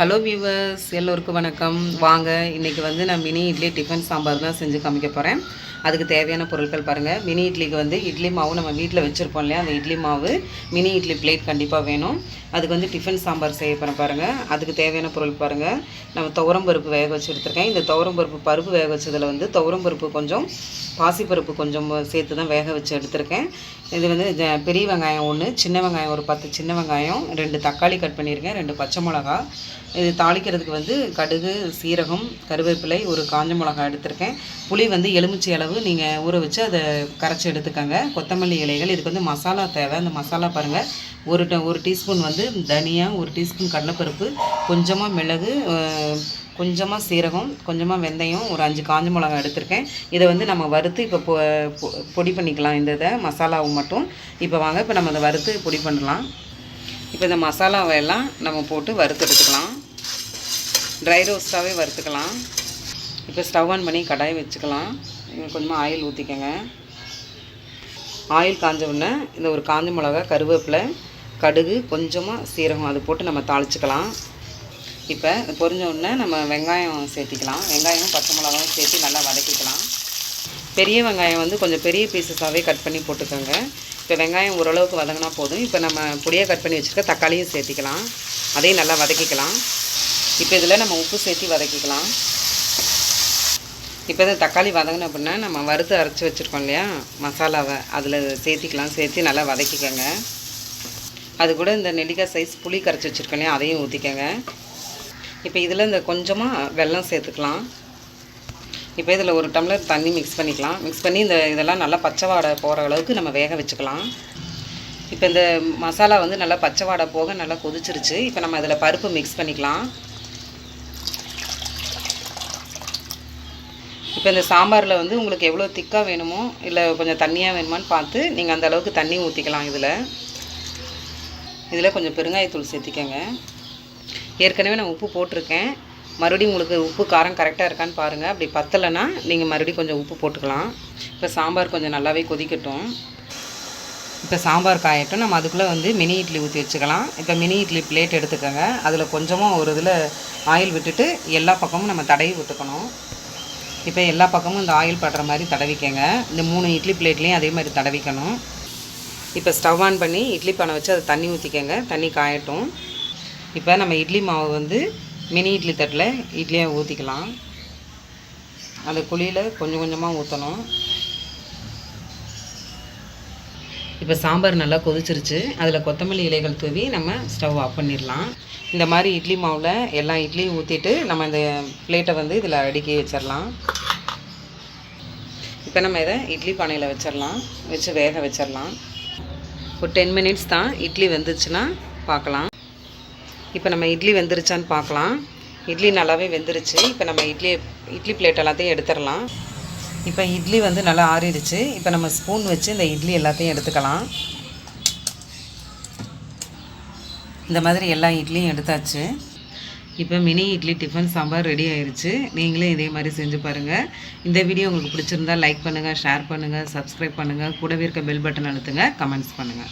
Hello viewers, எல்லோருக்கும் வணக்கம். வாங்க, இன்றைக்கி வந்து நான் மினி இட்லி டிஃபன் சாம்பார் தான் செஞ்சு காமிக்க போகிறேன். அதுக்கு தேவையான பொருட்கள் பாருங்கள். மினி இட்லிக்கு வந்து இட்லி மாவு நம்ம வீட்டில் வச்சுருப்போம் இல்லையா, அந்த இட்லி மாவு மினி இட்லி பிளேட் கண்டிப்பாக வேணும். அதுக்கு வந்து டிஃபன் சாம்பார் செய்ய போகிறேன் பாருங்கள். அதுக்கு தேவையான பொருள் பாருங்கள். நம்ம துவரம்பருப்பு வேக வச்சு எடுத்துருக்கேன். இந்த துவரம்பருப்பு வேக வச்சதில் வந்து துவரம்பருப்பு கொஞ்சம், பாசிப்பருப்பு கொஞ்சம் சேர்த்து தான் வேக வச்சு எடுத்துருக்கேன். இது வந்து பெரிய வெங்காயம் 1, சின்ன வெங்காயம் ஒரு 10 சின்ன வெங்காயம், 2 தக்காளி கட் பண்ணியிருக்கேன், 2 பச்சை மிளகா. இது தாளிக்கிறதுக்கு வந்து கடுகு, சீரகம், கருவேப்பிலை, ஒரு காஞ்ச மிளகா எடுத்திருக்கேன். புளி வந்து எலுமிச்சை அளவு நீங்கள் ஊற வச்சு அதை கரைச்சி எடுத்துக்கோங்க. கொத்தமல்லி இலைகள். இதுக்கு வந்து மசாலா தேவை. அந்த மசாலா பாருங்கள். ஒரு டீஸ்பூன் வந்து தனியா, 1 டீஸ்பூன் கடலைப்பருப்பு, கொஞ்சமாக மிளகு, கொஞ்சமாக சீரகம், கொஞ்சமாக வெந்தயம், ஒரு 5 காஞ்ச மிளகா எடுத்திருக்கேன். இதை வந்து நம்ம வறுத்து இப்போ பொடி பண்ணிக்கலாம். இதை மசாலாவை மட்டும் இப்போ வாங்க, இப்போ நம்ம அதை வறுத்து பொடி பண்ணலாம். இப்போ இந்த மசாலாவை எல்லாம் நம்ம போட்டு வறுத்து எடுத்துக்கலாம். ட்ரை ரோஸ்ட்டாகவே வறுத்துக்கலாம். இப்போ ஸ்டவ் ஆன் பண்ணி கடாய் வச்சுக்கலாம். கொஞ்சமாக ஆயில் ஊற்றிக்கோங்க. ஆயில் காஞ்ச உடனே இந்த ஒரு காஞ்ச மிளகா, கருவேப்பிலை, கடுகு, கொஞ்சமாக சீரகம் அது போட்டு நம்ம தாளிச்சுக்கலாம். இப்போ பொரிஞ்ச உடனே நம்ம வெங்காயம் சேர்த்திக்கலாம். வெங்காயம் பச்சை மிளகாவும் சேர்த்து நல்லா வதக்கிக்கலாம். பெரிய வெங்காயம் வந்து கொஞ்சம் பெரிய பீசஸாகவே கட் பண்ணி போட்டுக்கோங்க. இப்போ வெங்காயம் ஓரளவுக்கு வதங்கினா போதும். இப்போ நம்ம பொடியாக கட் பண்ணி வச்சுருக்க தக்காளியும் சேர்த்திக்கலாம். அதையும் நல்லா வதக்கிக்கலாம். இப்போ இதில் நம்ம உப்பு சேர்த்து வதக்கிக்கலாம். இப்போ இந்த தக்காளி வதங்கின அப்படின்னா நம்ம வறுத்து அரைச்சி வச்சுருக்கோம் இல்லையா மசாலாவை, அதில் சேர்த்திக்கலாம். சேர்த்து நல்லா வதக்கிக்கோங்க. அது கூட இந்த நெல்லிக்காய் சைஸ் புளி கரைச்சி வச்சுருக்கோம் இல்லையா, அதையும் ஊற்றிக்கோங்க. இப்போ இதில் இந்த கொஞ்சமாக வெல்லம் சேர்த்துக்கலாம். இப்போ இதில் ஒரு டம்ளர் தண்ணி மிக்ஸ் பண்ணிக்கலாம். மிக்ஸ் பண்ணி இதெல்லாம் நல்லா பச்சை வாடை போகிற அளவுக்கு நம்ம வேக வச்சுக்கலாம். இப்போ இந்த மசாலா வந்து நல்லா பச்சை வாடை போக நல்லா கொதிச்சிருச்சு. இப்போ நம்ம இதில் பருப்பு மிக்ஸ் பண்ணிக்கலாம். இப்போ இந்த சாம்பாரில் வந்து உங்களுக்கு எவ்வளோ திக்காக வேணுமோ இல்லை கொஞ்சம் தண்ணியாக வேணுமான்னு பார்த்து நீங்கள் அந்த அளவுக்கு தண்ணி ஊற்றிக்கலாம். இதில் கொஞ்சம் பெருங்காயத்தூள் சேர்த்திக்கங்க. ஏற்கனவே நான் உப்பு போட்டிருக்கேன். மறுபடியும் உங்களுக்கு உப்பு காரம் கரெக்டாக இருக்கான்னு பாருங்கள். அப்படி பத்தலைன்னா நீங்கள் மறுபடியும் கொஞ்சம் உப்பு போட்டுக்கலாம். இப்போ சாம்பார் கொஞ்சம் நல்லாவே கொதிக்கட்டும். இப்போ சாம்பார் காயட்டும். நம்ம அதுக்குள்ளே வந்து மினி இட்லி ஊற்றி வச்சுக்கலாம். இப்போ மினி இட்லி பிளேட் எடுத்துக்கோங்க. அதில் கொஞ்சமாக ஒரு இதில் ஆயில் விட்டுட்டு எல்லா பக்கமும் நம்ம தடவி விட்டுக்கணும். இப்போ எல்லா பக்கமும் இந்த ஆயில் படுற மாதிரி தடவிக்கங்க. இந்த 3 இட்லி பிளேட்லேயும் அதே மாதிரி தடவிக்கணும். இப்போ ஸ்டவ் ஆன் பண்ணி இட்லி பானை வச்சு அதை தண்ணி ஊற்றிக்கங்க. தண்ணி காயட்டும். இப்போ நம்ம இட்லி மாவு வந்து மினி இட்லி தட்டில் இட்லியாக ஊற்றிக்கலாம். அந்த குழியில் கொஞ்சம் கொஞ்சமாக ஊற்றணும். இப்போ சாம்பார் நல்லா கொதிச்சிருச்சு. அதில் கொத்தமல்லி இலைகள் தூவி நம்ம ஸ்டவ் ஆஃப் பண்ணிடலாம். இந்த மாதிரி இட்லி மாவில் எல்லா இட்லியும் ஊற்றிட்டு நம்ம இந்த பிளேட்டை வந்து இதில் அடுக்கி வச்சிடலாம். இப்போ நம்ம இதை இட்லி பானையில் வச்சிடலாம். வச்சு வேக வச்சிடலாம். ஒரு 10 மினிட்ஸ் தான். இட்லி வெந்துச்சுன்னா பார்க்கலாம். இப்போ நம்ம இட்லி வெந்துருச்சான்னு பார்க்கலாம். இட்லி நல்லாவே வெந்துருச்சு. இப்போ நம்ம இட்லி பிளேட் எல்லாத்தையும் எடுத்துடலாம். இப்போ இட்லி வந்து நல்லா ஆறிடுச்சு. இப்போ நம்ம ஸ்பூன் வச்சு இந்த இட்லி எல்லாத்தையும் எடுத்துக்கலாம். இந்த மாதிரி எல்லா இட்லியும் எடுத்தாச்சு. இப்போ mini idli tiffin sambar ready ஆயிடுச்சு. நீங்களே இதே மாதிரி செஞ்சு பாருங்கள். இந்த வீடியோ உங்களுக்கு பிடிச்சிருந்தா லைக் பண்ணுங்கள், ஷேர் பண்ணுங்கள், சப்ஸ்கிரைப் பண்ணுங்கள். கூடவே இருக்க பெல் பட்டன் அழுத்துங்க, கமெண்ட்ஸ் பண்ணுங்கள்.